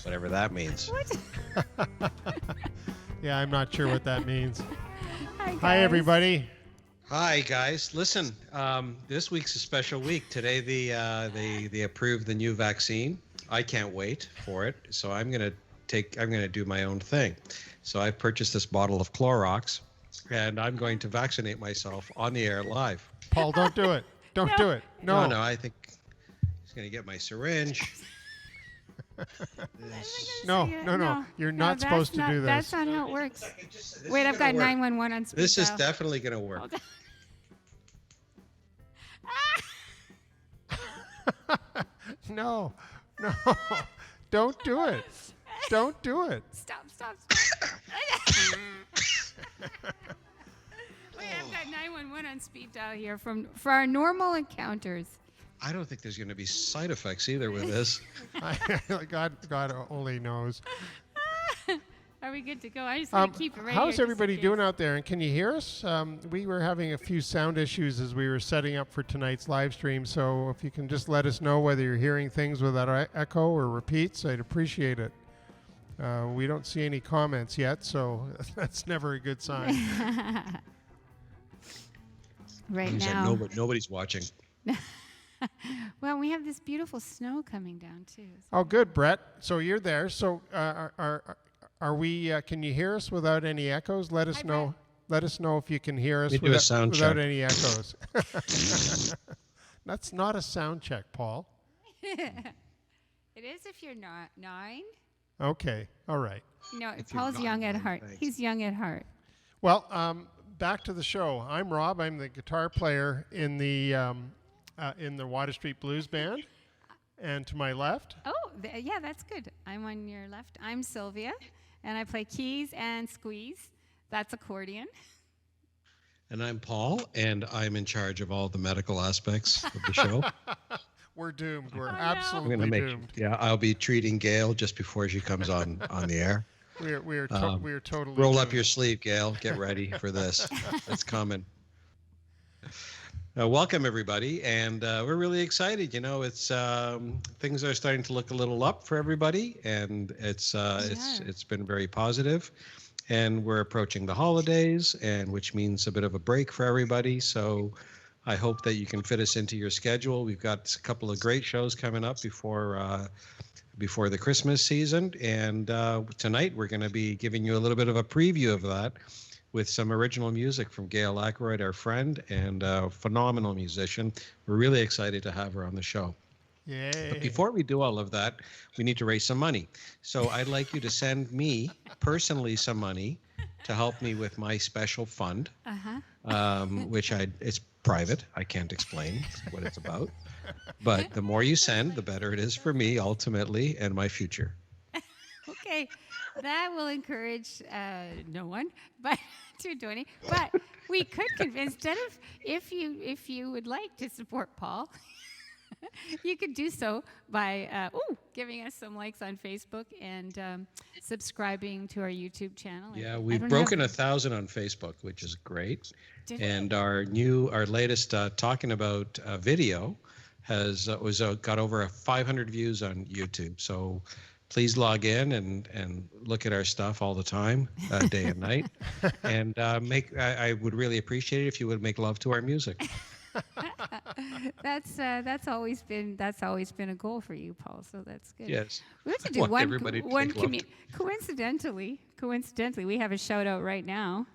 whatever that means. What? Yeah, I'm not sure what that means. Hi, guys. Hi, everybody. Hi guys, listen. This week's a special week. Today, they approved the new vaccine. I can't wait for it, so I'm gonna do my own thing. So I purchased this bottle of Clorox, and I'm going to vaccinate myself on the air live. Paul, don't do it. Don't do it. No. No, I think he's gonna get my syringe. No. You're not supposed to do this. That's not how it works. Wait, I've got 911 on speed This is dial. definitely gonna work. No. Don't do it. Don't do it. Stop. Wait, I've got 911 on speed dial here for our normal encounters. I don't think there's going to be side effects either with this. God only knows. Are we good to go? I just want to keep it right here. How's everybody doing out there? And can you hear us? We were having a few sound issues as we were setting up for tonight's live stream. So if you can just let us know whether you're hearing things without echo or repeats, I'd appreciate it. We don't see any comments yet, so that's never a good sign. Right Seems now. like nobody's watching. Well, we have this beautiful snow coming down too. Oh, good, Brett. So you're there. So are we? Can you hear us without any echoes? Let us know. Let us know if you can hear us do a sound without check. any echoes. That's not a sound check, Paul. It is if you're not 9. Okay. All right. No, If you're Paul's not young at 9, heart. thanks. He's young at heart. Well, back to the show. I'm Rob. I'm the guitar player in the Water Street Blues Band. And to my left. Oh, yeah, that's good. I'm on your left. I'm Sylvia, and I play keys and squeeze. That's accordion. And I'm Paul, and I'm in charge of all the medical aspects of the show. We're doomed. We're Oh, no. I'm absolutely going to doomed. I'll be treating Gayle just before she comes on the air. We're totally Roll doomed. up your sleeve, Gayle. Get ready for this. It's coming. Welcome everybody, and we're really excited. You know, it's things are starting to look a little up for everybody, and it's been very positive. And we're approaching the holidays, and which means a bit of a break for everybody. So I hope that you can fit us into your schedule. We've got a couple of great shows coming up before the Christmas season, and tonight we're going to be giving you a little bit of a preview of that with some original music from Gayle Ackroyd, our friend and phenomenal musician. We're really excited to have her on the show. Yay. But before we do all of that, we need to raise some money. So I'd like you to send me personally some money to help me with my special fund, which it's private. I can't explain what it's about. But the more you send, the better it is for me ultimately and my future. Okay, that will encourage no one, but to donate. But we could convince, instead of if you would like to support Paul, you could do so by giving us some likes on Facebook and subscribing to our YouTube channel. Yeah, we've broken 1,000 on Facebook, which is great. And our latest Talkin About video has got over 500 views on YouTube. So please log in and look at our stuff all the time, day and night. And I would really appreciate it if you would make love to our music. That's always been a goal for you, Paul. So that's good. Yes. We have to do coincidentally, we have a shout out right now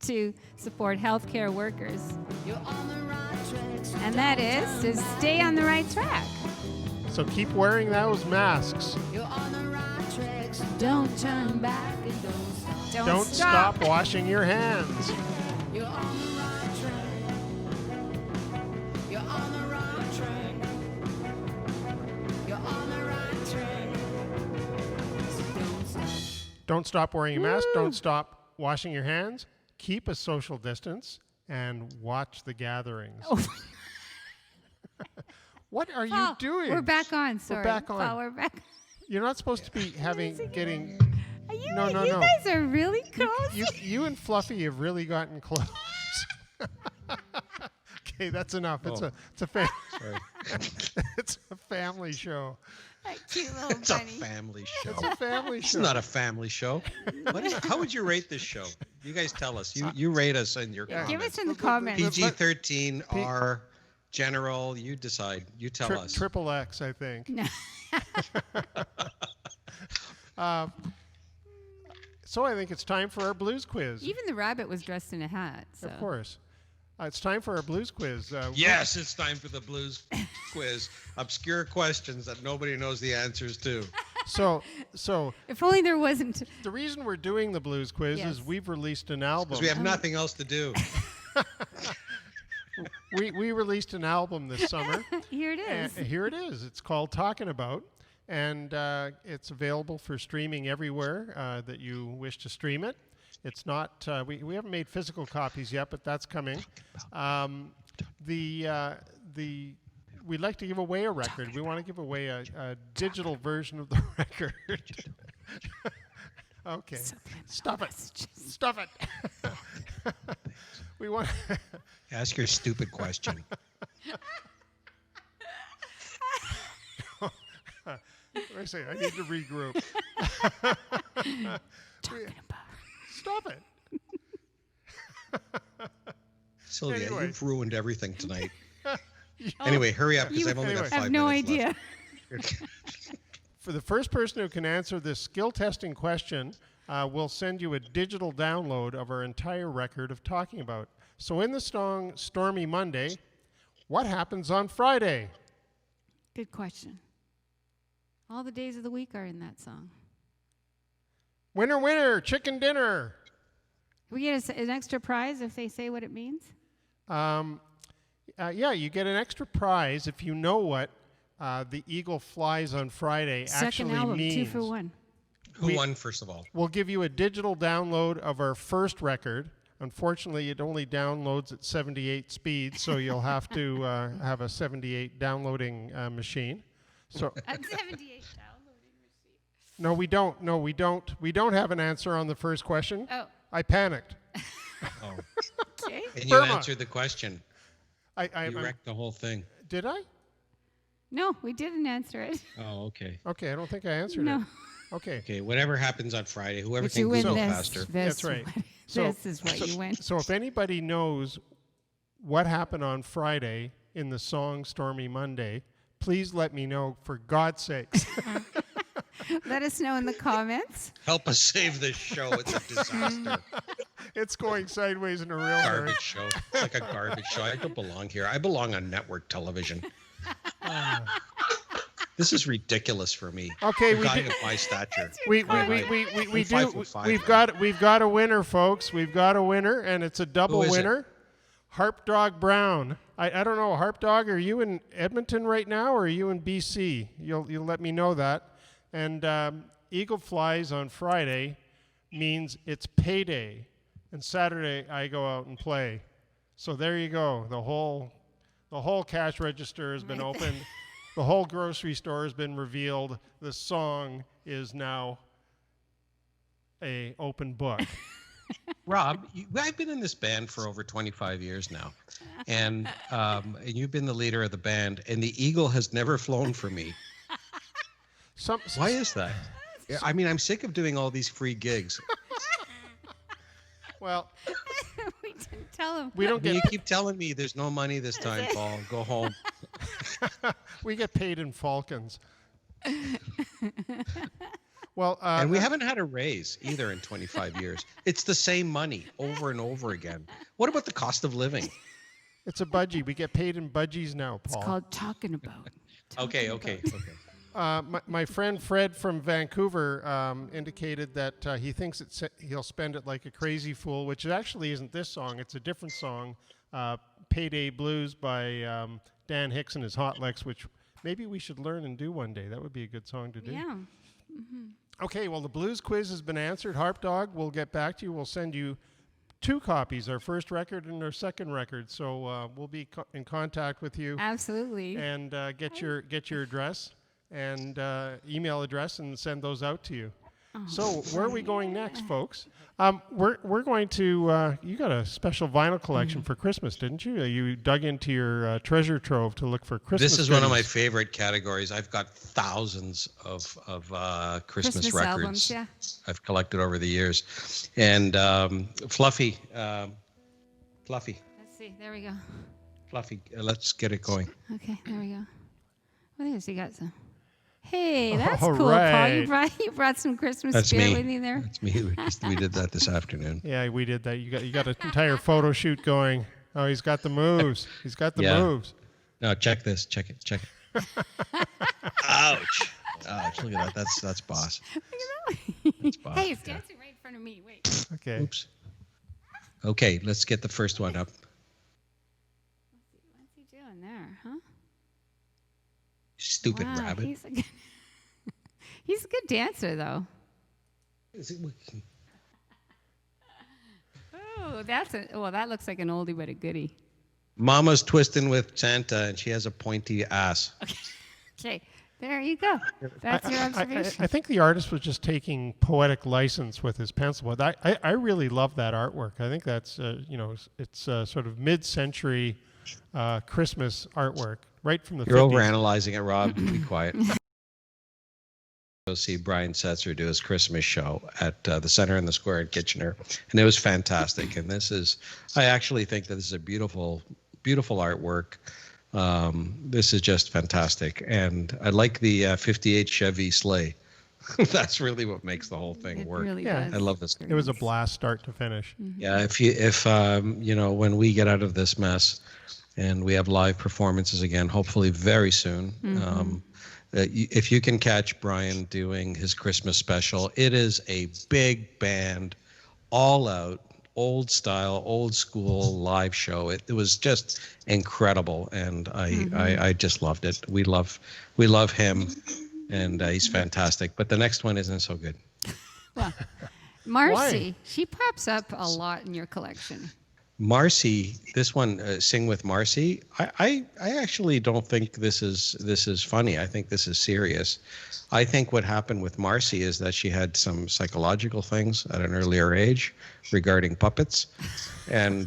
to support healthcare workers. You're on the right track. And that is to stay on the right track. So keep wearing those masks. You're on the right track. Don't turn back and Don't stop washing your hands. You're on the right track. You're on the right track. You're on the right track. So Don't stop wearing your mask. Don't stop washing your hands. Keep a social distance and watch the gatherings. Oh. What are Paul, you doing? We're back on. Sorry. We're back on. Paul, we're back. You're not supposed to be getting. You No. guys are really close. You and Fluffy have really gotten close. Okay, that's enough. It's a Sorry. it's a family show. That cute little It's a bunny. family show. It's a family It's show. not a family show. How would you rate this show? You guys tell us. You rate us in your comments. Give us in the comments. PG-13, R, general. You decide. You tell us. Triple X, I think. No. So I think it's time for our blues quiz. Even the rabbit was dressed in a hat. So. Of course. It's time for our blues quiz. Yes, it's time for the blues quiz. Obscure questions that nobody knows the answers to. So If only there wasn't. the reason we're doing the blues quiz Yes. is we've released an album. Because we have nothing else to do. we released an album this summer. Here it is. And here it is. It's called Talkin About, and it's available for streaming everywhere that you wish to stream it. It's not. We haven't made physical copies yet, but that's coming. We'd like to give away a record. We want to give away a digital version of the record. Okay. Stop it. Stop it. We want. Ask your stupid question. I say I need to regroup. Talking about. Stop it. Sylvia, Anyway. you've ruined everything tonight. Anyway, hurry up because I've only got Anyway. 5 I have no minutes idea. left. For the first person who can answer this skill testing question, we'll send you a digital download of our entire record of Talking About. So in the song Stormy Monday, what happens on Friday? Good question. All the days of the week are in that song. Winner, winner, chicken dinner. We get an extra prize if they say what it means. Yeah, you get an extra prize if you know what the eagle flies on Friday Second actually album, means. 2 for 1. Who won, first of all? We'll give you a digital download of our first record. Unfortunately, it only downloads at 78 speed, so you'll have to have a 78 downloading machine. So At 78 downloading receipt. no, we don't. No, we don't. We don't have an answer on the first question. Oh, I panicked. Oh. okay. And you Burma. answered the question. I You wrecked the whole thing. did I? No, we didn't answer it. Oh, okay. Okay, I don't think I answered No. it. Okay. Okay, whatever happens on Friday, whoever But you can win go this. faster. That's right. This is what you win. So if anybody knows what happened on Friday in the song Stormy Monday, please let me know, for God's sakes. Let us know in the comments. Help us save this show. It's a disaster. It's going sideways in a real hurry. Garbage show. It's like a garbage show. I don't belong here. I belong on network television. This is ridiculous for me. Okay, A we guy do- of my stature. We do. we've 5'5". got a winner, folks. We've got a winner, and it's a double Who is it? winner. Harp Dog Brown. I don't know, Harp Dog. Are you in Edmonton right now, or are you in BC? You'll let me know that. And Eagle Flies on Friday means it's payday, and Saturday I go out and play. So there you go. The whole cash register has been opened. The whole grocery store has been revealed. The song is now a open book. Rob, I've been in this band for over 25 years now, and you've been the leader of the band, and the eagle has never flown for me. Why is that? I mean, I'm sick of doing all these free gigs. Well, We didn't tell him. we don't You get keep telling me there's no money this time, Paul. Go home. we get paid in falcons. Well, And we haven't had a raise either in 25 years. It's the same money over and over again. What about the cost of living? it's a budgie. We get paid in budgies now, Paul. It's called Talking About. Okay. My friend Fred from Vancouver indicated that he thinks he'll spend it like a crazy fool, which actually isn't this song. It's a different song, Payday Blues by Dan Hicks and his Hot Licks, which maybe we should learn and do one day. That would be a good song to do. Yeah. Okay, well, the blues quiz has been answered. Harp Dog, we'll get back to you. We'll send you 2 copies, our first record and our second record. So we'll be in contact with you Absolutely. and get your address and email address and send those out to you. So where are we going next, folks? We're going to. You got a special vinyl collection for Christmas, didn't you? You dug into your treasure trove to look for Christmas. This is one of my favorite categories. I've got thousands of Christmas records albums, yeah. I've collected over the years, and Fluffy. Let's see. There we go. Fluffy. Let's get it going. Okay, there we go. What is he got some? Hey, that's All cool, right. Paul. You brought some Christmas That's spirit me. with you there. That's me. We did that this afternoon. Yeah, we did that. You got an entire photo shoot going. Oh, he's got the moves. He's got the moves. No, check this. Check it. Ouch. Look at that. That's boss. Look at that. That's boss. Hey, it's dancing right in front of me. Wait. Okay. Oops. Okay, let's get the first one up. What's he doing there, huh? Stupid Wow, rabbit. He's a good dancer, though. Oh, that looks like an oldie but a goodie. Mama's twisting with Santa, and she has a pointy ass. Okay, there you go. That's your observation. I think the artist was just taking poetic license with his pencil. But I really love that artwork. I think that's it's sort of mid-century Christmas artwork, right from the 50s. You're overanalyzing it, Rob. Be quiet. Go see Brian Setzer do his Christmas show at the Center in the Square in Kitchener, and it was fantastic. And I actually think that this is a beautiful, beautiful artwork. This is just fantastic, and I like the '58 Chevy sleigh. That's really what makes the whole thing work. Really Yeah. does. I love this. It was a blast, start to finish. Yeah, if when we get out of this mess, and we have live performances again, hopefully very soon. If you can catch Brian doing his Christmas special, it is a big band, all out, old style, old school live show. It was just incredible, and I just loved it. We love him, and he's fantastic. But the next one isn't so good. Well, Marcy, Why? she pops up a lot in your collection. Marcy, this one, Sing with Marcy. I actually don't think this is funny. I think this is serious. I think what happened with Marcy is that she had some psychological things at an earlier age regarding puppets, and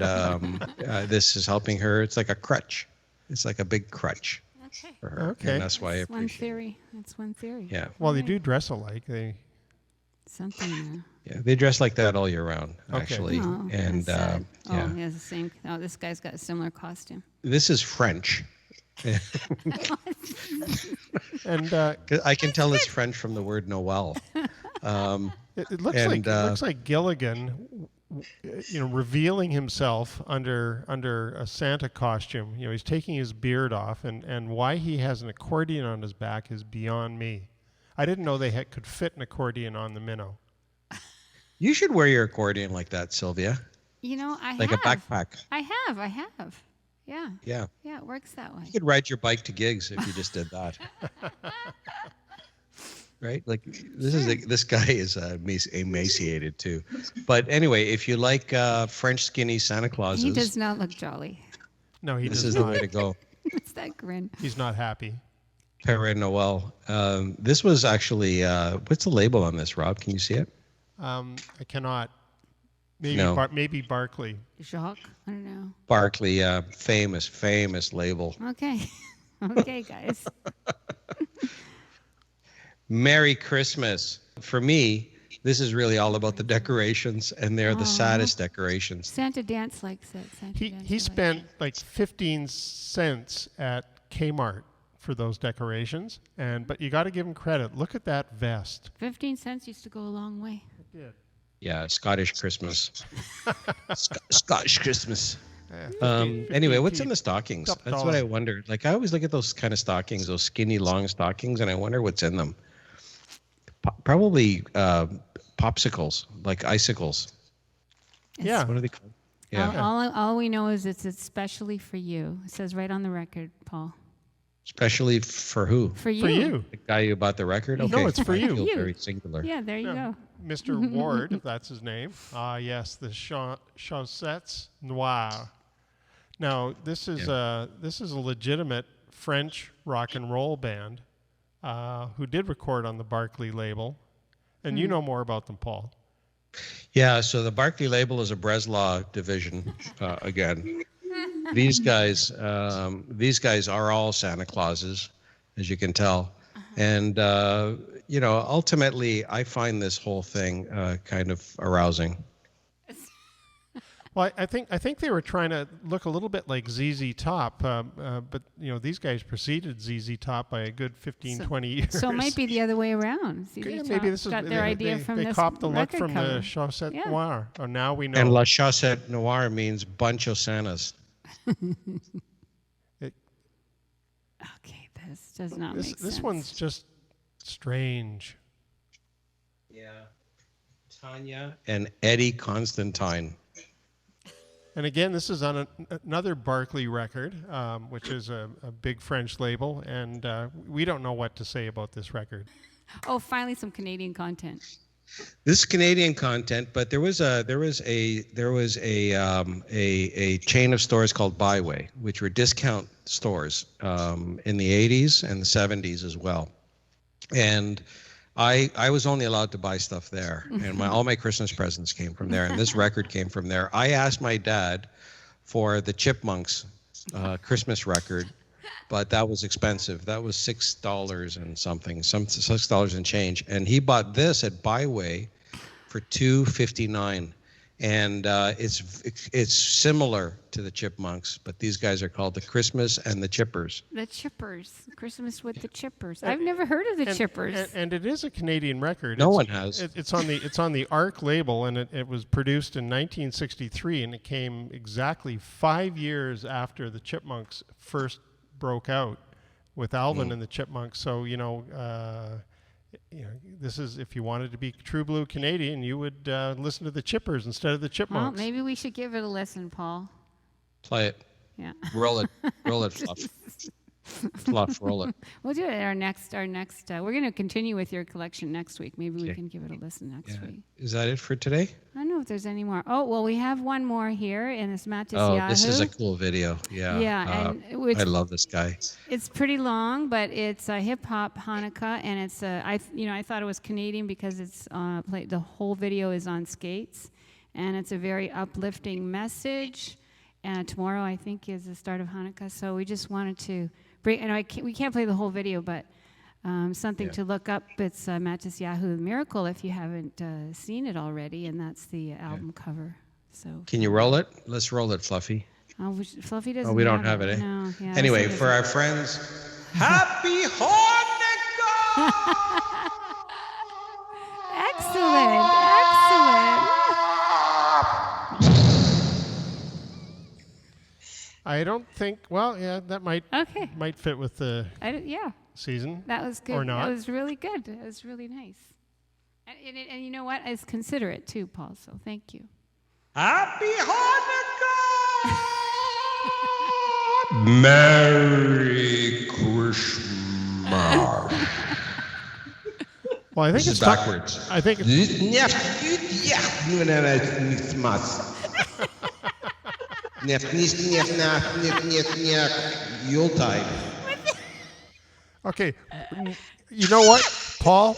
this is helping her. It's like a crutch. It's like a big crutch Okay. for her. Okay. And that's why I That's one appreciate it. theory. That's one theory. Yeah. Well, they do dress alike. Something there. Yeah, they dress like that all year round, Okay. actually. Oh, And that's sad. yeah, He has the same. Oh, this guy's got a similar costume. this is French. And 'Cause I can tell it's French from the word Noel. it looks And, like Gilligan, revealing himself under a Santa costume. He's taking his beard off, and why he has an accordion on his back is beyond me. I didn't know they could fit an accordion on the minnow. You should wear your accordion like that, Sylvia. I Like have. a backpack. I have. Yeah. Yeah. Yeah, it works that way. You could ride your bike to gigs if you just did that. Right? Like this guy is emaciated too. But anyway, if you like French skinny Santa Clauses, He does not look jolly. No, he this does is the not. way to go. It's that grin. He's not happy. Père Noel. This was actually what's the label on this, Rob? Can you see it? I cannot. Maybe No. maybe Barkley. Jacques? I don't know. Barkley, famous label. Okay. Okay, guys. Merry Christmas. For me, this is really all about the decorations, and they're the saddest decorations. Santa Dance likes it. He spent like 15 cents at Kmart for those decorations, but you got to give him credit. Look at that vest. 15 cents used to go a long way. It did. Yeah, Scottish Christmas. Scottish Christmas. Yeah, Anyway, what's in the stockings? Top That's dollar. what I wondered. Like, I always look at those kind of stockings, those skinny, long stockings, and I wonder what's in them. Probably popsicles, like icicles. Yeah. What are they called? Yeah, All we know is it's especially for you. It says right on the record, Paul. especially for who? For you. For you. The guy who bought the record? No, Okay. it's for I you. feel You. very singular. Yeah, there you Yeah. go. Mr. Ward, if that's his name. Yes, the Chaussettes Noir. Now, this is a legitimate French rock and roll band who did record on the Barkley label, And you know more about them, Paul. Yeah, so the Barclay label is a Breslau division. Again, these guys are all Santa Clauses, as you can tell, and ultimately, I find this whole thing kind of arousing. Well, I think they were trying to look a little bit like ZZ Top, but these guys preceded ZZ Top by a good 20 years. So it might be the other way around. Yeah, maybe this got is their idea from they this copped the look record from cover. the Chaussette Noir. Oh, now we know. And La Chaussette Noire means bunch of Santas. Okay, this does not make sense. This one's just strange. Yeah, Tanya and Eddie Constantine. And again, this is on another Barclay record, which is a big French label, and we don't know what to say about this record. Oh, finally some Canadian content. This is Canadian content, but there was a chain of stores called Byway, which were discount stores in the 80s and the 70s as well. And I was only allowed to buy stuff there, and all my Christmas presents came from there, and this record came from there. I asked my dad for the Chipmunks Christmas record, but that was expensive. That was $6 and something, $6 and change, and he bought this at Byway for $2.59. And it's similar to the Chipmunks, but these guys are called the Christmas and the Chippers. The Chippers, Christmas with the Chippers. I've never heard of the Chippers. And it is a Canadian record. No one has. It's on the Arc label, and it was produced in 1963, and it came exactly 5 years after the Chipmunks first broke out with Alvin and the Chipmunks. So this is, if you wanted to be true blue Canadian, you would listen to the Chippers instead of the Chipmunks. Well, maybe we should give it a listen, Paul. Play it. Yeah. Roll it, Fluff. Fluff, roll it. We'll do it at our next. We're going to continue with your collection next week. Maybe we can give it a listen next week. Is that it for today? I don't know if there's any more. Oh, well, we have one more here, and it's Matt Yahoo. This is a cool video. Yeah. Yeah, I love this guy. It's pretty long, but it's a hip hop Hanukkah, and it's I thought it was Canadian because it's the whole video is on skates, and it's a very uplifting message. And tomorrow, I think, is the start of Hanukkah, so we just wanted to bring. And we can't play the whole video, but something to look up. It's Mattis Yahoo Miracle if you haven't seen it already, and that's the album cover. So can you roll it? Let's roll it, Fluffy. Fluffy doesn't. Oh, we don't have it, eh? No. Yeah, anyway, for our friends, Happy Hanukkah! Excellent. I don't think. Well, yeah, that might fit with the season. That was good. Or not. That was really good. That was really nice. And you know what? It's considerate too, Paul. So thank you. Happy Hanukkah! Merry Christmas. Well, I think it's backwards. I think it's Yuletide. Okay, you know what, Paul?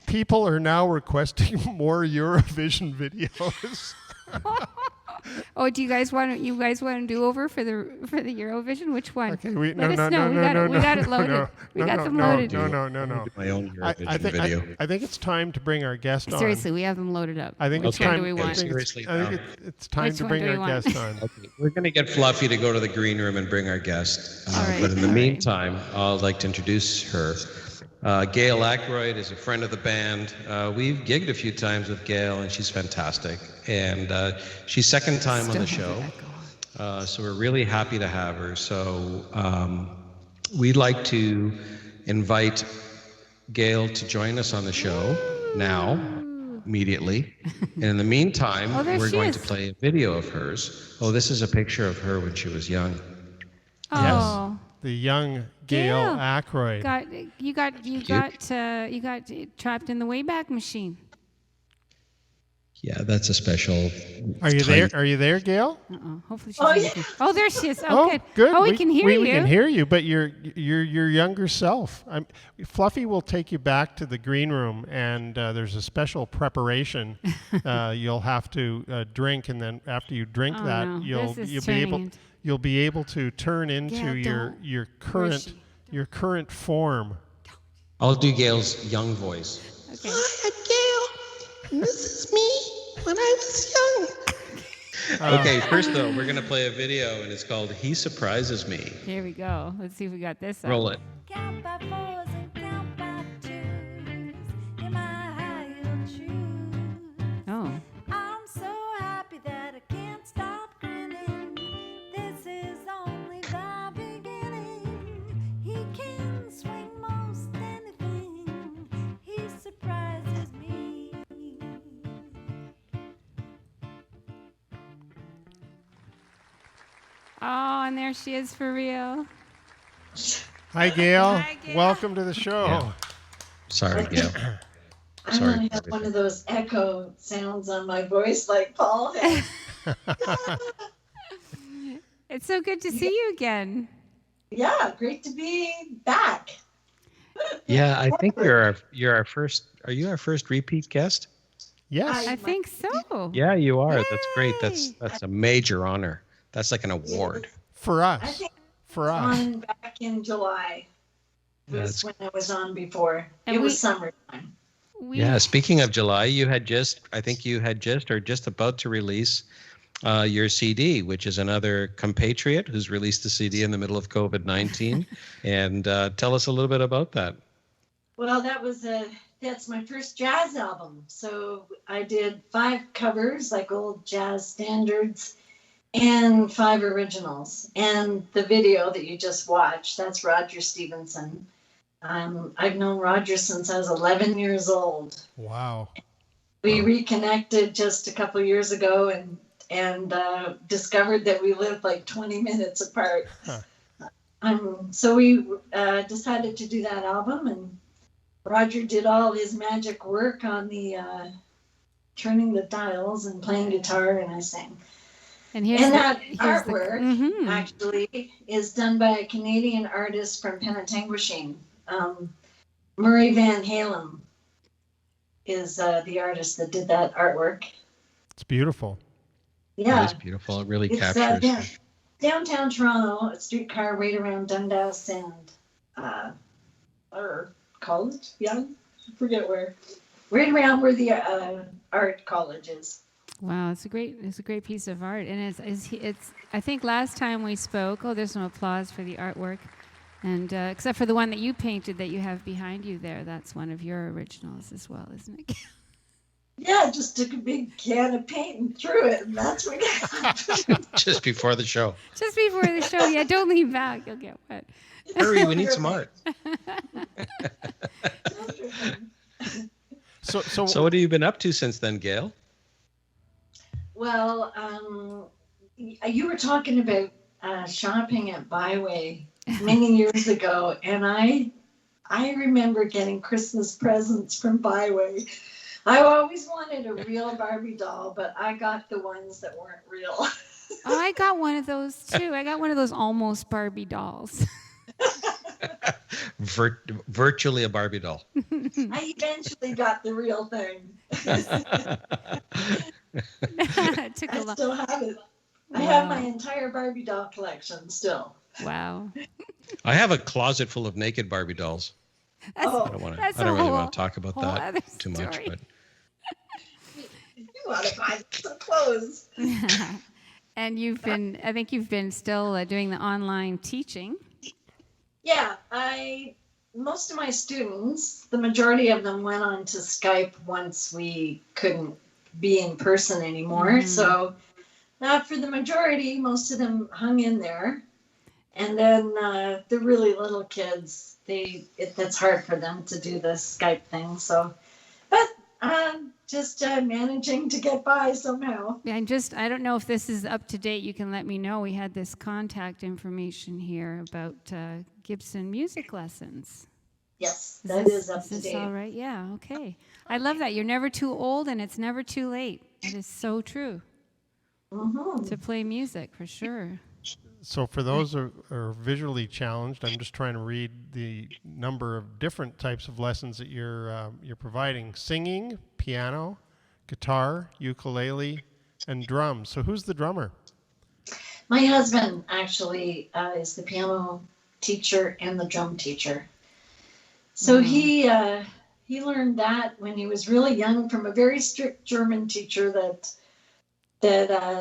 People are now requesting more Eurovision videos. Oh, do you guys want to do over for the Eurovision? Which one? Okay, We got it loaded. We got them loaded. No. My own Eurovision video. I think it's time to bring our guest on. Seriously, we have them loaded up. I think Which it's time. one do we want? I think it's time to bring our guest on. Okay, we're going to get Fluffy to go to the green room and bring our guest. Right, but in the meantime, I'd like to introduce her. Gayle Ackroyd is a friend of the band. We've gigged a few times with Gayle, and she's fantastic. And she's second time on the show. So we're really happy to have her. So we'd like to invite Gayle to join us on the show now, immediately. And in the meantime, we're going to play a video of hers. Oh, this is a picture of her when she was young. Oh. Yes, the young Gayle Ackroyd. You got trapped in the Wayback Machine. Yeah, that's a special. Are you there? Are you there, Gayle? Hopefully she's. Oh, there she is. Oh, good. Good. Oh, we can hear you. We can hear you, but your younger self. Fluffy will take you back to the green room, and there's a special preparation you'll have to drink, and then after you drink you'll be able to turn into your current form. I'll do Gayle's young voice. Okay. Hi, I'm Gayle. This is me when I was young. Okay, first though, we're gonna play a video, and it's called "He Surprises Me." Here we go. Let's see if we got this. Roll it. Count by fours and count by twos in my high heel shoes. Oh. I'm so happy that I can't stop grinning. This is only the beginning. He can swing most anything. He surprises me. Oh, and there she is for real. Hi, Gayle. Hi, Gayle. Welcome to the show. Yeah. Sorry, Gayle. I want to have one of those echo sounds on my voice like Paul had. It's so good to see you again. Yeah, great to be back. Yeah, I think you're our first. Are you our first repeat guest? Yes. I think so. Yeah, you are. That's great. Yay. That's a major honor. That's like an award. For I us. think For I us. was on back in July. Was That's- when I was on before. And it was we- summertime. Yeah. Speaking of July, I think you had just about to release your CD, which is another compatriot who's released a CD in the middle of COVID-19. And tell us a little bit about that. Well, that's my first jazz album. So I did 5 covers, like old jazz standards, and 5 originals. And the video that you just watched, that's Roger Stevenson. I've known Roger since I was 11 years old. Wow. We reconnected just a couple years ago and discovered that we lived like 20 minutes apart. So we decided to do that album, and Roger did all his magic work on the turning the dials and playing guitar, and I sang. And That artwork Mhm. actually is done by a Canadian artist from Penetanguishene. Murray Van Halen is the artist that did that artwork. It's beautiful. Yeah, It's beautiful. It really it's captures. downtown Toronto, a streetcar right around Dundas and or college. Yeah, I forget where. Right around where the art college is. Wow, it's a great piece of art, and it's. I think last time we spoke. Oh, there's some applause for the artwork, and except for the one that you painted that you have behind you there, that's one of your originals as well, isn't it? Yeah, just took a big can of paint and threw it, and that's what happened. Just before the show. Just before the show. Yeah, don't lean back; you'll get wet. Hurry, we need some art. So what have you been up to since then, Gayle? Well, you were talking about shopping at Byway many years ago, and I remember getting Christmas presents from Byway. I always wanted a real Barbie doll, but I got the ones that weren't real. Oh, I got one of those too. I got one of those almost Barbie dolls. Virtually a Barbie doll. I eventually got the real thing. It took a I lot. still have it. I Wow. have my entire Barbie doll collection still. Wow. I have a closet full of naked Barbie dolls. That's, Oh. I don't want to. That's I don't a really whole- want to talk about whole that other too much. story. But You want to buy some clothes? And I think you've been still doing the online teaching. Yeah, most of my students, the majority of them went on to Skype once we couldn't be in person anymore. Mhm. So for the majority, most of them hung in there. And then the really little kids, that's hard for them to do the Skype thing. So, but just managing to get by somehow. And I don't know if this is up to date. You can let me know. We had this contact information here about Gibson music lessons. Yes, that is up Is to this date. all right? Yeah, okay. I love that. You're never too old and it's never too late. It is so true to play music, for sure. So for those who are visually challenged, I'm just trying to read the number of different types of lessons that you're providing: singing, piano, guitar, ukulele, and drums. So who's the drummer? My husband actually is the piano teacher and the drum teacher. So he learned that when he was really young from a very strict German teacher that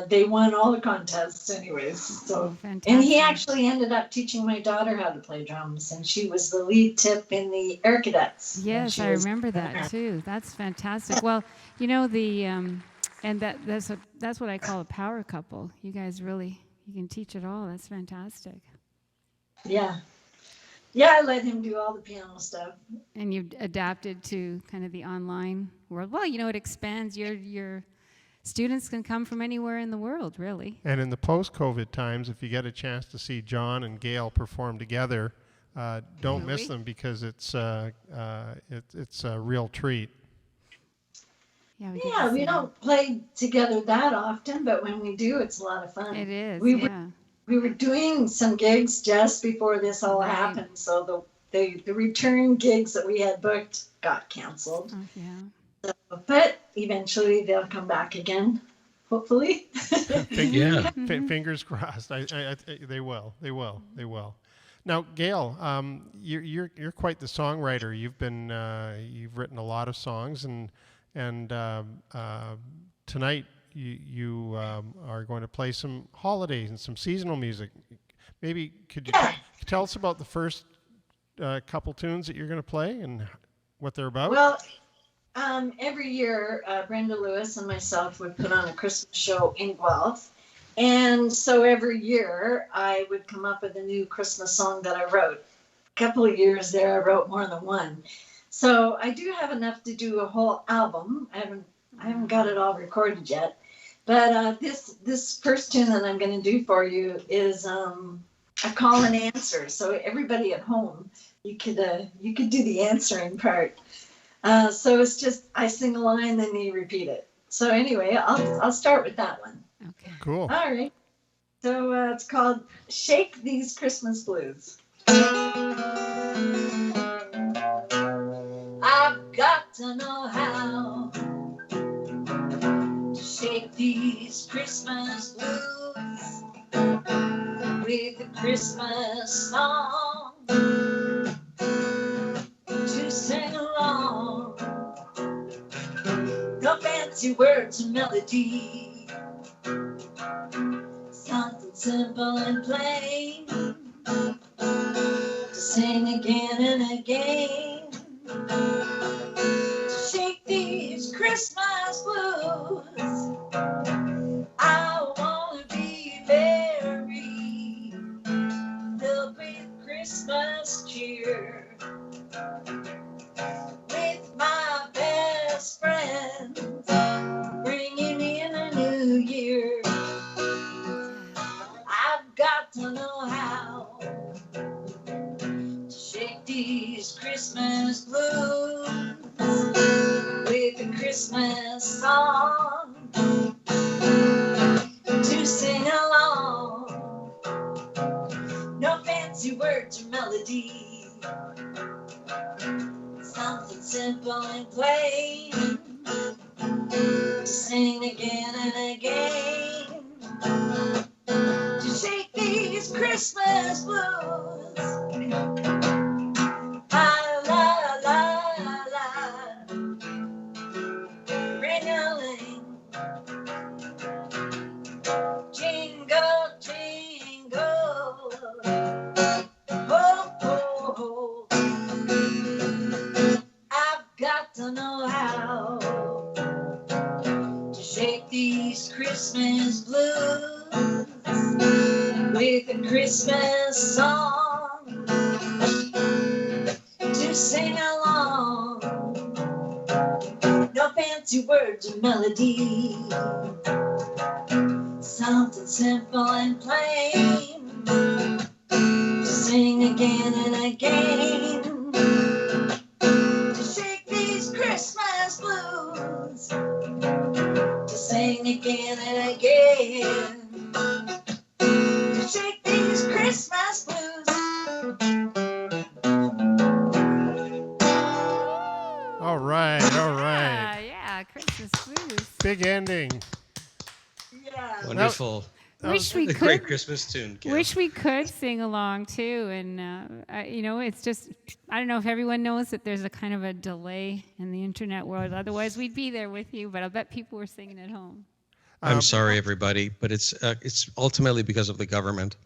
they won all the contests anyways. So and he actually ended up teaching my daughter how to play drums, and she was the lead tip in the Air Cadets. Yes, I remember that too. That's fantastic. Well, you know and that's what I call a power couple. You guys really, you can teach it all. That's fantastic. Yeah. Yeah, I let him do all the piano stuff. And you've adapted to kind of the online world. Well, you know, it expands. Your students can come from anywhere in the world, really. And in the post-COVID times, if you get a chance to see John and Gayle perform together, don't miss them, because it's a real treat. Yeah, we don't play together that often, but when we do, it's a lot of fun. It is, We were doing some gigs just before this all happened, so the return gigs that we had booked got canceled. Oh, yeah. So, but eventually they'll come back again, hopefully. Fingers crossed. They will. Now, Gayle, you're quite the songwriter. You've written a lot of songs, and tonight you are going to play some holidays and some seasonal music. Maybe could you tell us about the first couple tunes that you're going to play and what they're about? Well, every year Brenda Lewis and myself would put on a Christmas show in Guelph, and so every year I would come up with a new Christmas song that I wrote. A couple of years there I wrote more than one. So I do have enough to do a whole album. I haven't got it all recorded yet. But this first tune that I'm going to do for you is a call and answer. So everybody at home, you could do the answering part. So it's just I sing a line, then you repeat it. So anyway, I'll start with that one. Okay. Cool. All right. So it's called "Shake These Christmas Blues." I've got to know how to shake these Christmas blues with a Christmas song to sing along. No fancy words or melody, something simple and plain to sing again and again. To shake these Christmas blues, I wanna be merry, filled with Christmas cheer, with my best friends, bringing in a new year. I've got to know how to shake these Christmas blues with a Christmas song to sing along. No fancy words or melody, something simple and plain to sing again and again. To shake these Christmas blues. La la la la, ring-a-ling, jingle jingle, ho ho ho. I've got to know how to shake these Christmas blues with a Christmas song to sing along. No fancy words or melody, something simple and plain to sing again and again. singing. Shake these Christmas blues. All right. Yeah, Christmas blues. Big ending. Yeah. Wonderful. Wish we A could. great Christmas tune, Gayle. Wish we could sing along too, and it's just I don't know if everyone knows that there's a kind of a delay in the internet world. Otherwise, we'd be there with you. But I bet people were singing at home. I'm sorry, everybody, but it's ultimately because of the government.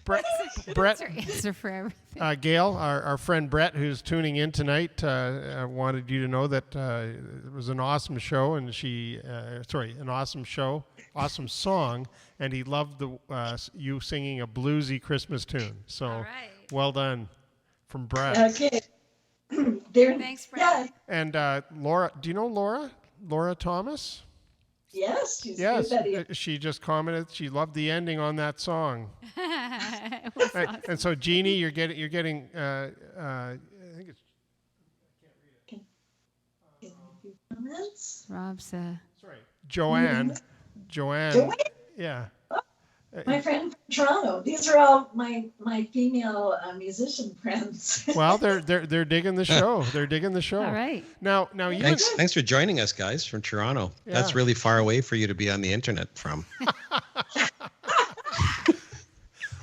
Brett, That's our answer for everything. Gayle, our friend Brett, who's tuning in tonight, wanted you to know that it was an awesome show, and awesome song, and he loved you singing a bluesy Christmas tune. So, All right. well done from Brett. Okay. There. Thanks, Yeah. Brett. And Laura, do you know Laura? Laura Thomas? Yes. She's Yes, good at it. she just commented she loved the ending on that song. It was awesome. And so, Jeannie, you're getting. I think it's. Comments? Rob's Sorry, Joanne. Joanne? Yeah. My friend from Toronto. These are all my female musician friends. Well, they're digging the show. They're digging the show. all right. Now you. Thanks for joining us, guys, from Toronto. Yeah. That's really far away for you to be on the internet from.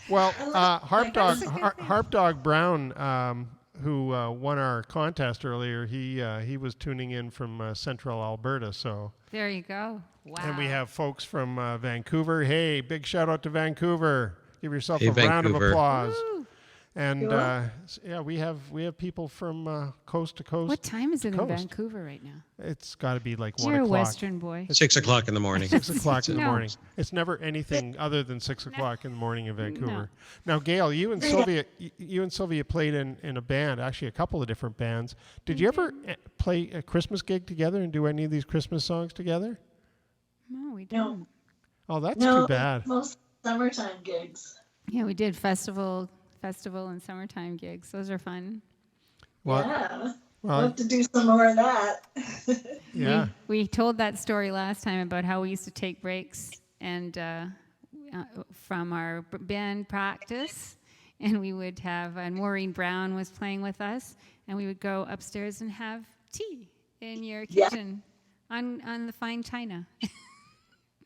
Well, Harp Dog That's a good thing. Harp Dog Brown, who won our contest earlier, he was tuning in from Central Alberta. So, There you go. Wow. and we have folks from Vancouver. Hey, big shout out to Vancouver. Give yourself Hey, a round of Vancouver. applause. Woo. And Cool. yeah, we have people from coast to coast. What time is it in Coast. Vancouver right now? It's got to be like 1 You're a o'clock. Western boy. 6 o'clock in the morning. 6 o'clock in the No. morning. It's never anything other than 6 o'clock in the morning in Vancouver. No. Now, Gayle, you and Sylvia played in a band, actually a couple of different bands. Did you ever play a Christmas gig together and do any of these Christmas songs together? No, we No. don't. Oh, that's No, too bad. most summertime gigs. Yeah, we did festival and summertime gigs. Those are fun. Well, Yeah. well, Love to do some more of that. yeah. We told that story last time about how we used to take breaks and from our band practice, and we would have, and Maureen Brown was playing with us, and we would go upstairs and have tea in your Yeah. kitchen on the fine china.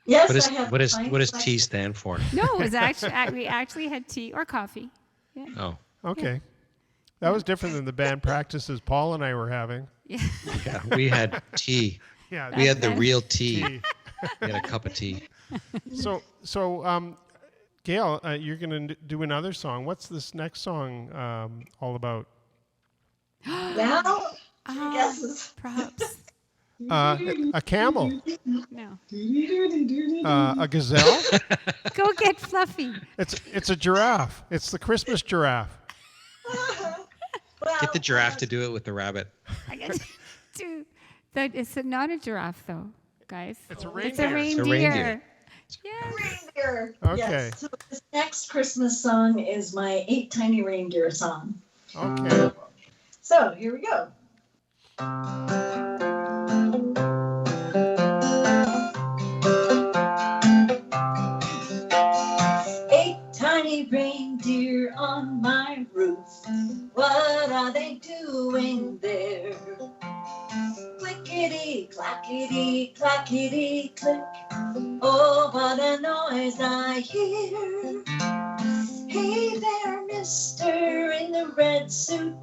Yes, What, is, I have. what, is, fine what does selection. T stand for? No, it was actually we actually had tea or coffee. Oh, Okay. That was different than the band practices Paul and I were having. Yeah. yeah. We had tea. Yeah. We had the That's- real tea. tea. We had a cup of tea. So, Gayle, you're going to do another song. What's this next song all about? Now, Oh, guesses. props. A camel, No. a gazelle. Go get Fluffy. It's a giraffe. It's the Christmas giraffe. Well, Get the giraffe to do it with the rabbit. I got to. That it's not a giraffe though, guys. It's a It's a reindeer. reindeer. reindeer. Yes. Reindeer. Okay. Yes. So this next Christmas song is my 8 Tiny Reindeer song. Okay. So here we go. 8 tiny reindeer on my roof. What are they doing there? Clickety, clackety, clackety, click. Oh, what a noise I hear. Hey there, mister in the red suit,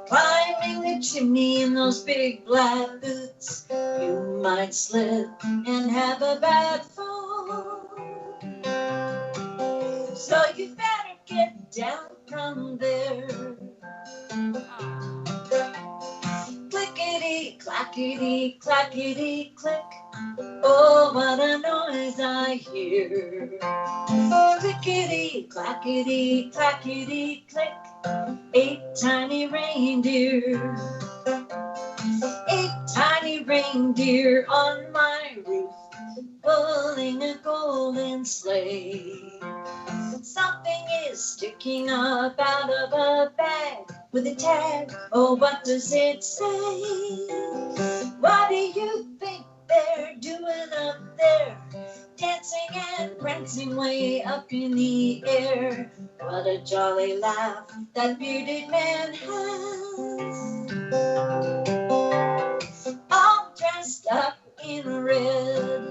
climbing the chimney in those big black boots. You might slip and have a bad fall. So you better get down from there. Clickety, clackety, clackety, click. Oh, what a noise I hear. Clickety, clackety, clackety, click. 8 tiny reindeer. 8 tiny reindeer on my roof, pulling a golden sleigh. Something is sticking up out of a bag with a tag. Oh, what does it say? What do you think they're doing up there, dancing and prancing way up in the air. What a jolly laugh that bearded man has, all dressed up in red.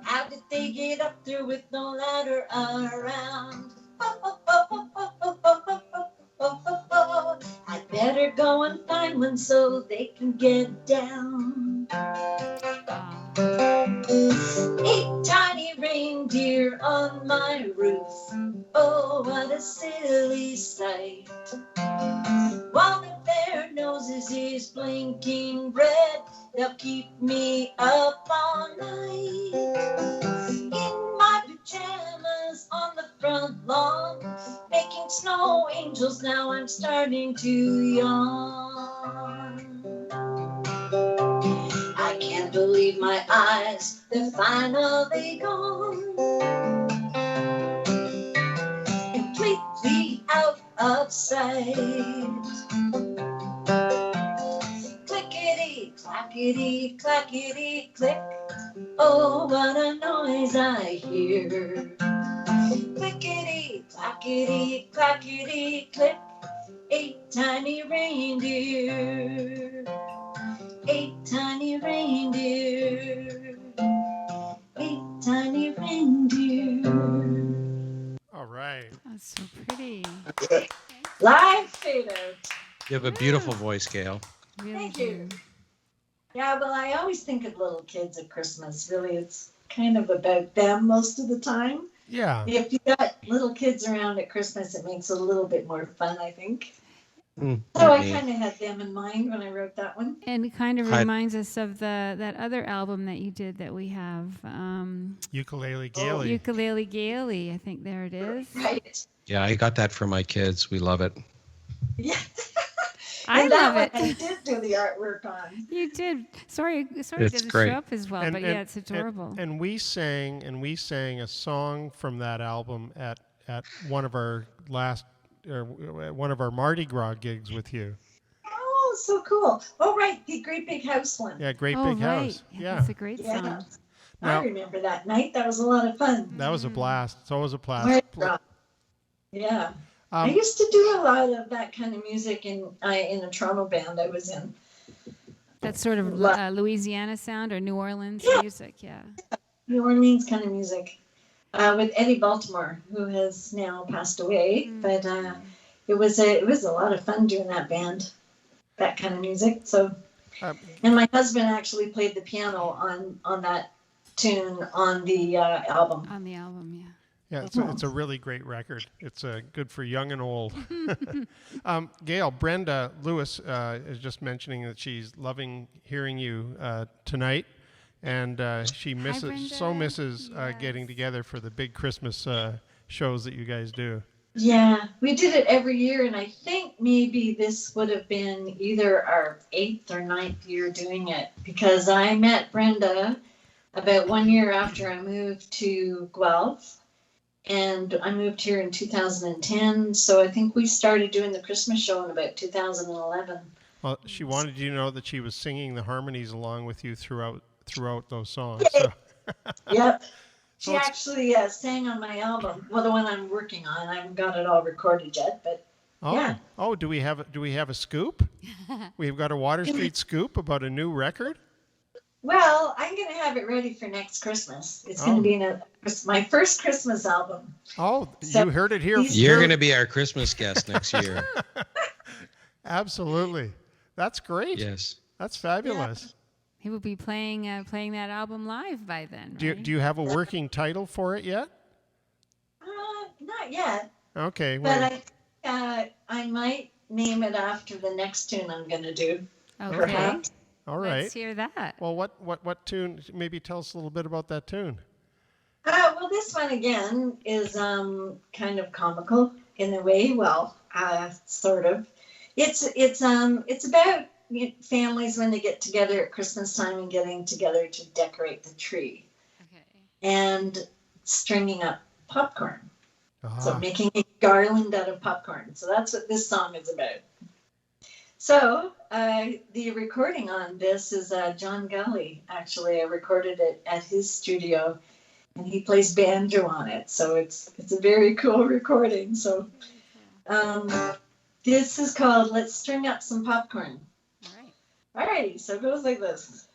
How did they get up there with no ladder around? I'd better go and find one so they can get down. 8 tiny reindeer on my roof. Oh, what a silly sight. One of their noses is blinking red. They'll keep me up all night. In my pajamas on the front lawn, making snow angels, now I'm starting to yawn. I can't believe my eyes, they're finally gone. Completely out of sight. Clickety, clackety, clackety, click. Oh, what a noise I hear. Clickety, clackety, clackety, click. 8 tiny reindeer. 8 tiny reindeer. 8 tiny reindeer. All right. That's so pretty. Live fade out. You have a beautiful voice, Gayle. Really Thank do. you. Yeah, well, I always think of little kids at Christmas. Really, it's kind of about them most of the time. Yeah. If you got little kids around at Christmas, it makes it a little bit more fun, I think. So I kind of had them in mind when I wrote that one. And it kind of reminds us of that other album that you did that we have. Ukulele Gayle. Ukulele Gayle, I think there it is. Right. Yeah, I got that for my kids. We love it. Yeah. I And that love it. one I did do the artwork on. You did. Sorry, it It's doesn't great. show up as well, but yeah, it's adorable. And we sang a song from that album at one of our one of our Mardi Gras gigs with you. Oh, so cool. Oh, right. The Great Big House one. Yeah, Great oh, Big right. House. Yeah. That's a great Yeah. song. Now- I remember that night. That was a lot of fun. That was a blast. It's always a blast. Mardi Gras. Yeah. I used to do a lot of that kind of music in a Toronto band I was in. That's sort of Louisiana sound or New Orleans music, yeah. New Orleans kind of music. With Eddie Baltimore, who has now passed away. But it was a lot of fun doing that band, that kind of music. So, and my husband actually played the piano on that tune on the album. On the album, yeah. Yeah, it's a really great record. It's good for young and old. Gayle, Brenda Lewis is just mentioning that she's loving hearing you tonight, and she misses getting together for the big Christmas shows that you guys do. Yeah, we did it every year, and I think maybe this would have been either our 8th or 9th year doing it, because I met Brenda about 1 year after I moved to Guelph. And I moved here in 2010, so I think we started doing the Christmas show in about 2011. Well, she wanted you to know that she was singing the harmonies along with you throughout those songs. So. Yep. So She actually sang on my album, well, the one I'm working on. I haven't got it all recorded yet, but yeah. Oh, do we have a scoop? We've got a Water Street scoop about a new record? Well, I'm going to have it ready for next Christmas. It's going to be my first Christmas album. Oh, So you heard it here. You're going to be our Christmas guest next year. Absolutely. That's great. Yes. That's fabulous. He will be playing that album live by then, Do right? you have a working title for it yet? Not yet, Okay. but I might name it after the next tune I'm going to do. Okay. Perhaps. All right. Let's hear that. Well, what tune? Maybe tell us a little bit about that tune. Well, this one again is kind of comical in a way. Well, sort of. It's about families when they get together at Christmas time and getting together to decorate the tree Okay. and stringing up popcorn. So Ah, making a garland out of popcorn. So that's what this song is about. So the recording on this is John Gully. Actually, I recorded it at his studio, and he plays banjo on it. So it's a very cool recording. So this is called "Let's String Up Some Popcorn." All right. Alrighty, so it goes like this.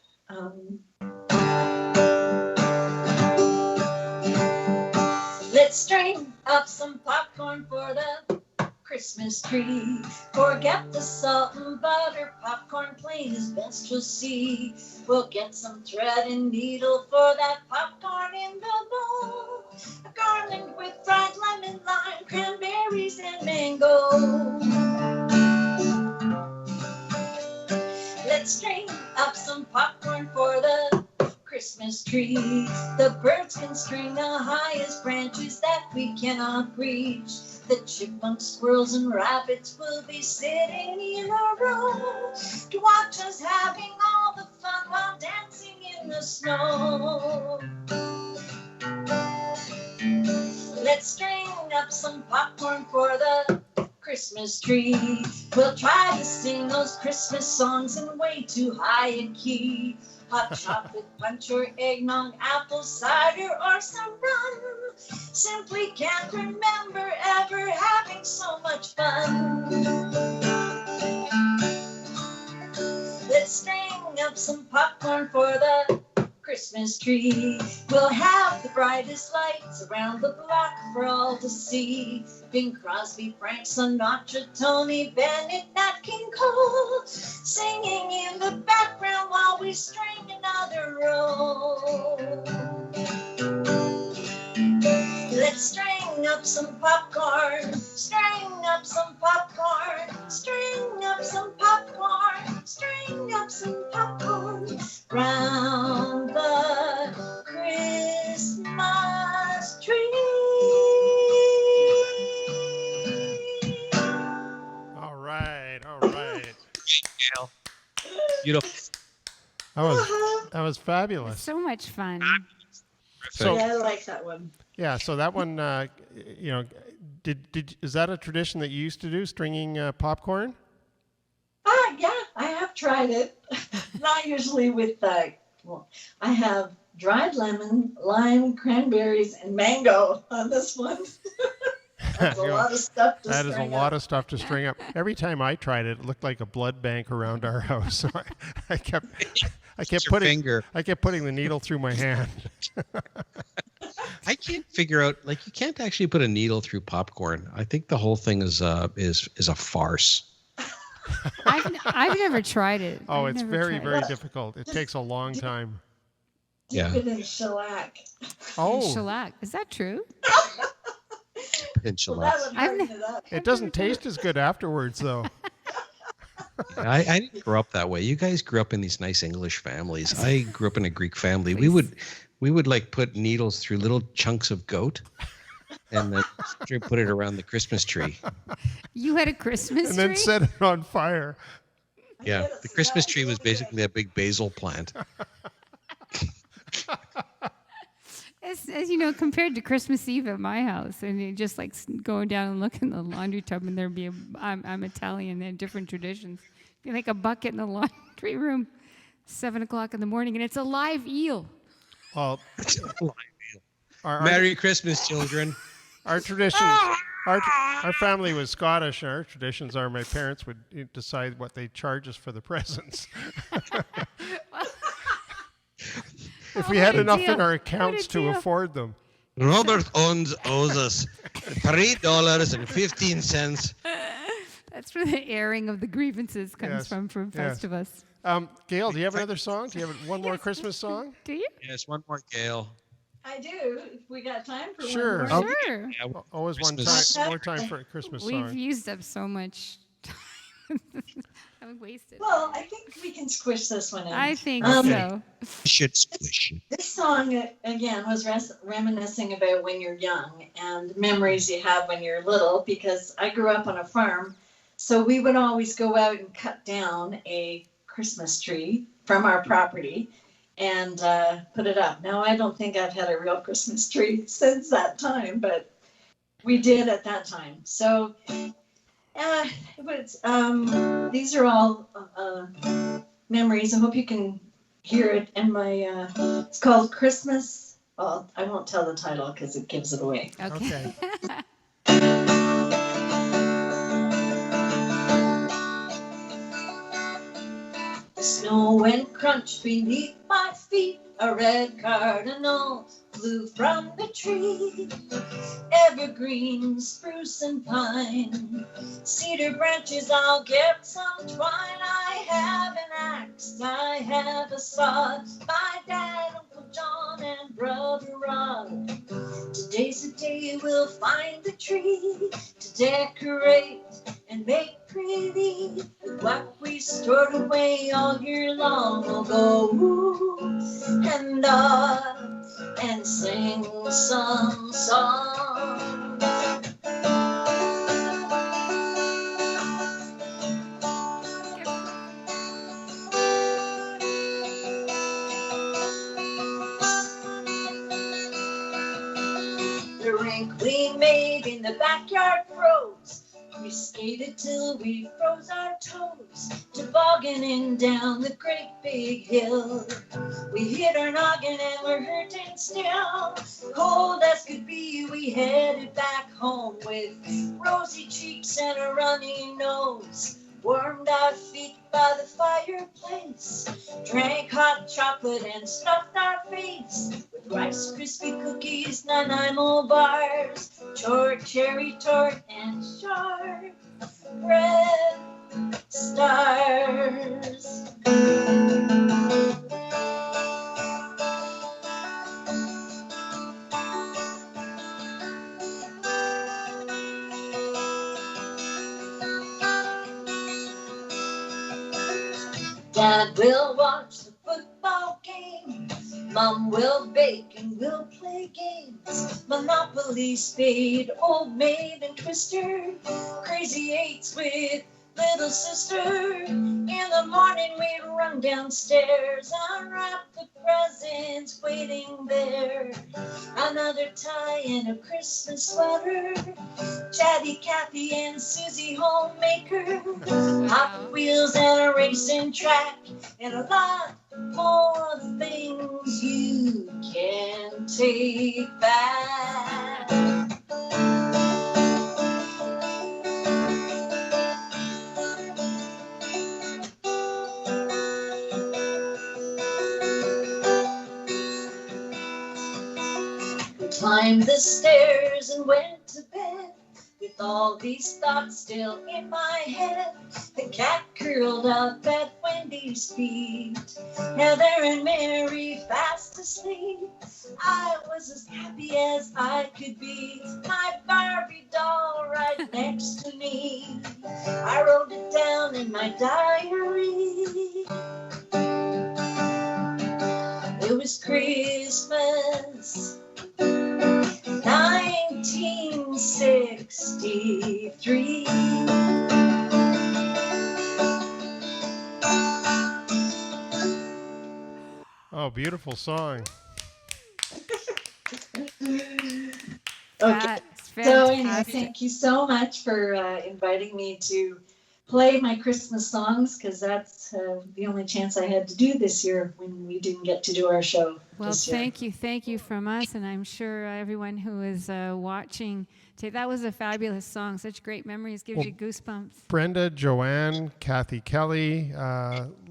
Let's string up some popcorn for the Christmas tree. Forget the salt and butter, popcorn plain is best you'll see. We'll get some thread and needle for that popcorn in the bowl. A garland with fried lemon, lime, cranberries, and mango. Let's string up some popcorn for the Christmas tree. The birds can string the highest branches that we cannot reach. The chipmunks, squirrels, and rabbits will be sitting in a row to watch us having all the fun while dancing in the snow. Let's string up some popcorn for the Christmas tree. We'll try to sing those Christmas songs in way too high a key. Hot chocolate punch or eggnog, apple cider or some rum. Simply can't remember ever having so much fun. Let's string up some popcorn for the Christmas tree. We'll have the brightest lights around the block for all to see. Bing Crosby, Frank Sinatra, Tony Bennett, Nat King Cole, singing in the background while we string another roll. Let's string up some popcorn, string up some popcorn, string up some popcorn, string up some popcorn, round the Christmas tree. All right. Gayle. Beautiful. That was fabulous. So much fun. So Yeah, I like that one. yeah, so that one, is that a tradition that you used to do, stringing popcorn? Yeah, I have tried it. Not usually with well, I have dried lemon, lime, cranberries, and mango on this one. That's a lot of stuff to That is a string lot up. of stuff to string up. Every time I tried it, it looked like a blood bank around our house. So I kept putting the needle through my hand. I can't figure out, like, you can't actually put a needle through popcorn. I think the whole thing is a farce. I've never tried it. Oh, I've it's never very, tried very it. difficult. It takes a long time. Yeah. Dip it in shellac. Oh, Shellac. Is that true? Pinch a Well, lot. that would harden it up. it doesn't taste as good afterwards, though. I didn't grow up that way. You guys grew up in these nice English families. I grew up in a Greek family. We would like put needles through little chunks of goat and then put it around the Christmas tree. You had a Christmas And tree? then set it on fire. Yeah, the Christmas tree was basically a big basil plant. As you know, compared to Christmas Eve at my house, and you just like going down and look in the laundry tub, and there'd be I'm Italian, they have different traditions. Be like a bucket in the laundry room, 7 o'clock in the morning, and it's a live eel. Well, our, Merry Christmas, children. our traditions, our family was Scottish, and our traditions are my parents would decide what they charge us for the presents. If we had enough in our accounts to afford them. Robert owes us $3.15. That's where the airing of the grievances comes from yes. Festivus. Gail, do you have another song? Do you have one more Christmas song? Do you? Yes, one more, Gail. I do. If we got time for Sure. one more. Sure. Yeah, Always Christmas. more time for a Christmas We've song. used up so much time. I've wasted. Well, I think we can squish this one in. I think Okay. so. Should squish. This song, again, was reminiscing about when you're young and memories you have when you're little, because I grew up on a farm. So we would always go out and cut down a Christmas tree from our property and put it up. Now, I don't think I've had a real Christmas tree since that time, but we did at that time. So These are all memories. I hope you can hear it. And it's called Christmas. Well, I won't tell the title because it gives it away. Okay. The snow went crunch beneath my feet. A red cardinal flew from the tree. Evergreen, spruce, and pine, cedar branches, I'll get some twine. I have an axe, I have a saw, my dad, Uncle John, and Brother Rod. Today's the day we'll find the tree to decorate and make pretty. What we stored away all year long will go woo and ah and sing some songs. The rink we made in the backyard froze. We skated till we froze our toes, tobogganing down the great big hill. We hit our noggin and we're hurting still. Cold as could be, we headed back home with rosy cheeks and a runny nose. Warmed our feet by the fireplace, drank hot chocolate and stuffed our face with Rice Krispie cookies, Nanaimo bars, cherry tart, and sharp red stars. Dad will watch the football game, Mom will bake and we'll play games. Monopoly, spade, old maid, and twister. Crazy eights with little sister. In the morning we'd run downstairs, unwrap the presents waiting there. Another tie and a Christmas sweater. Chatty Cathy and Susie homemaker. Hot Wheels and a racing track. And a lot more things you can take back. We climbed the stairs and went to bed with all these thoughts still in my head. The cat curled up at Wendy's feet, Heather and Mary fast asleep. I was as happy as I could be, my Barbie doll right next to me. I wrote it down in my diary. It was Christmas 1963. Oh, beautiful song. Okay. So anyway, thank you so much for inviting me to play my Christmas songs, because that's the only chance I had to do this year when we didn't get to do our show. Well, thank you from us, and I'm sure everyone who is watching today. That was a fabulous song. Such great memories. Gives you goosebumps. Brenda, Joanne, Kathy Kelly,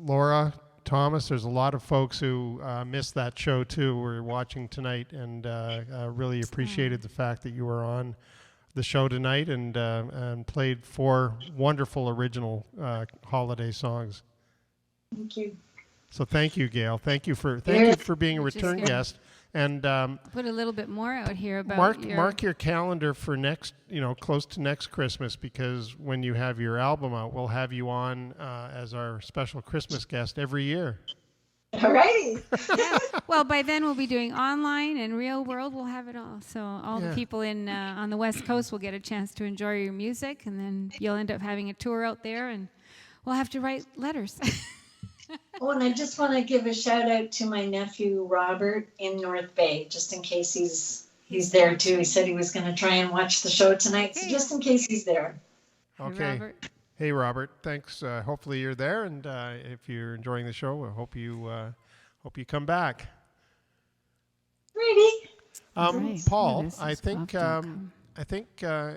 Laura, Thomas. There's a lot of folks who missed that show too. We're watching tonight, and really appreciated the fact that you were on the show tonight and played 4 wonderful original holiday songs. Thank you. So thank you, Gayle. Thank you for being a return guest. And put a little bit more out here about mark your calendar for next, close to next Christmas, because when you have your album out, we'll have you on as our special Christmas guest every year. All righty. Yeah. Well, by then we'll be doing online and real world. We'll have it all. So all the people on the West Coast will get a chance to enjoy your music, and then you'll end up having a tour out there, and we'll have to write letters. Oh, and I just want to give a shout out to my nephew Robert in North Bay, just in case he's there too. He said he was going to try and watch the show tonight, so just in case he's there. Okay. Robert. Hey, Robert. Thanks. Hopefully you're there, and if you're enjoying the show, I hope you come back. Ready? Right. Paul, Oh, this I is think off.com.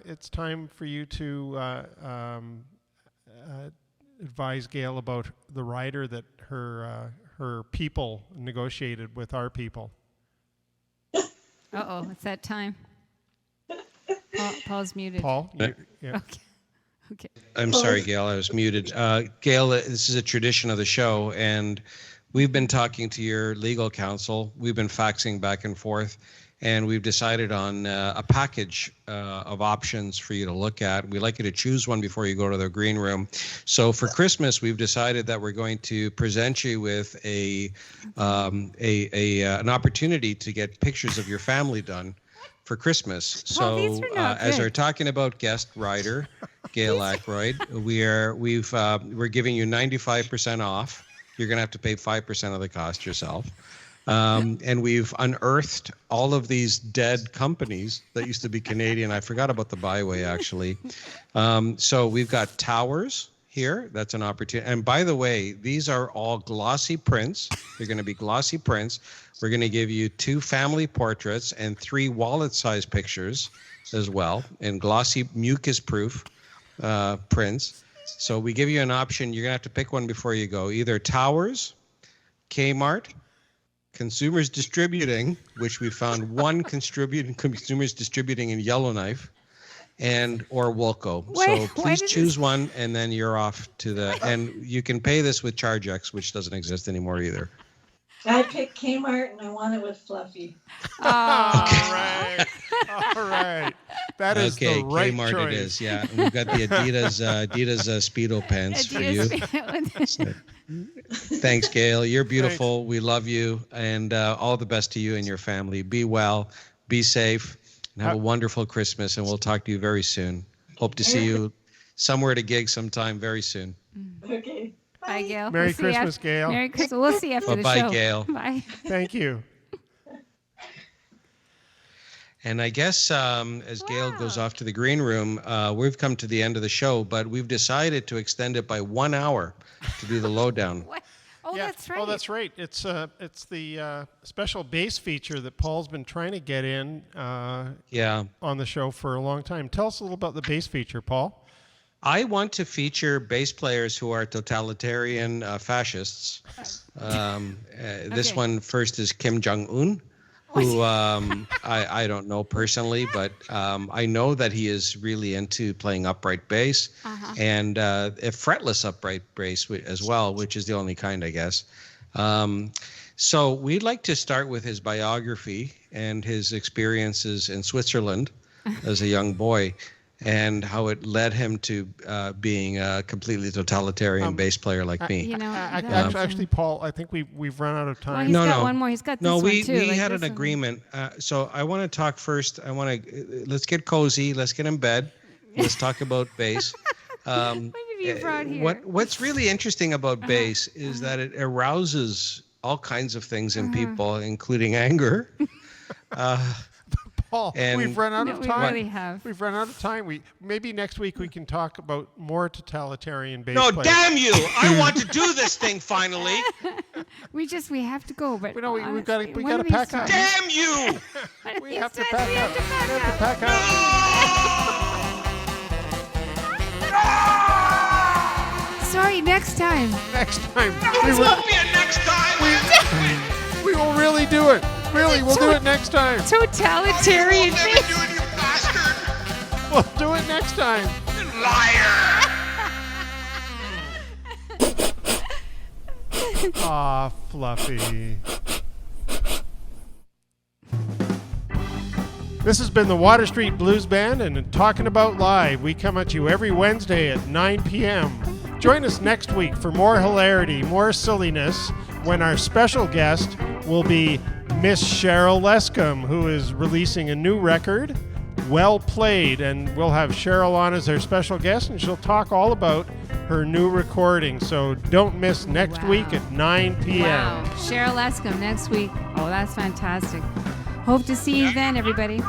it's time for you to advise Gayle about the rider that her people negotiated with our people. Uh-oh, it's that time. Paul's muted. Paul, yeah. Okay. I'm sorry, Gayle, I was muted. Gayle, this is a tradition of the show, and we've been talking to your legal counsel. We've been faxing back and forth, and we've decided on a package of options for you to look at. We'd like you to choose one before you go to the green room. So for Christmas, we've decided that we're going to present you with an opportunity to get pictures of your family done for Christmas. Paul, these So are not as good. our Talking About guest rider, Gayle Ackroyd, we're giving you 95% off. You're going to have to pay 5% of the cost yourself. And we've unearthed all of these dead companies that used to be Canadian. I forgot about the Byway, actually. So we've got towers here. That's an opportunity. And by the way, these are all glossy prints. They're going to be glossy prints. We're going to give you 2 family portraits and 3 wallet-sized pictures as well, in glossy mucus-proof prints. So we give you an option. You're going to have to pick one before you go. Either Towers, Kmart, Consumers Distributing, which we found one Consumers Distributing in Yellowknife, or Woolco. So please choose one, and then you're off to the. And you can pay this with ChargeX, which doesn't exist anymore either. I picked Kmart and I want it with Fluffy. All right. That is okay, the right Kmart choice. it is. Yeah, and we've got the Adidas Speedo pants for you. So, thanks, Gayle. You're beautiful. Thanks. We love you, and all the best to you and your family. Be well, be safe, and have a wonderful Christmas. And we'll talk to you very soon. Hope to see you somewhere at a gig sometime very soon. Okay. Bye, Gayle. Merry We'll see you Christmas, Gayle. Merry Christmas. We'll see you after the Bye-bye, show. Gayle. Bye. Thank you. And I guess as Gayle goes off to the green room, we've come to the end of the show, but we've decided to extend it by 1 hour to do the lowdown. What? Oh, Yeah. that's right. Oh, that's right. It's the special bass feature that Paul's been trying to get in Yeah. on the show for a long time. Tell us a little about the bass feature, Paul. I want to feature bass players who are totalitarian fascists. This Okay. one first is Kim Jong-un, who I don't know personally, but I know that he is really into playing upright bass and a fretless upright bass as well, which is the only kind, I guess. So we'd like to start with his biography and his experiences in Switzerland as a young boy, and how it led him to being a completely totalitarian bass player like me. You know, Actually, Paul, I think we've run out of well, time. he's No, got no. one more. He's got this No, one we too. we like had this an one. agreement. So I want to talk first. Let's get cozy. Let's get in bed. Let's talk about bass. What have you brought here? What's really interesting about bass is that it arouses all kinds of things in people, including anger. Paul, And- we've run out No, of we time. really have. We've run out of time. Maybe next week we can talk about more totalitarian bass No, players. damn you! I want to do this thing finally. We have to go, but We know we've honestly, got to one gotta of these pack up. times- Damn you! one of We these have to times pack we up. have to pack We have to up. pack up. Sorry, next time. Next time. There won't be a next time. We will really do it. Really, we'll do it next time. Totalitarian Never bass. do it, you bastard! We'll do it next time. Liar! Aw, Fluffy. This has been the Water Street Blues Band and Talking About Live. We come at you every Wednesday at 9 p.m. Join us next week for more hilarity, more silliness, when our special guest will be Miss Cheryl Lescombe, who is releasing a new record, Well Played, and we'll have Cheryl on as our special guest, and she'll talk all about her new recording. So don't miss next week at 9 p.m. Wow. Cheryl Lescombe next week. Oh, that's fantastic. Hope to see you then, everybody.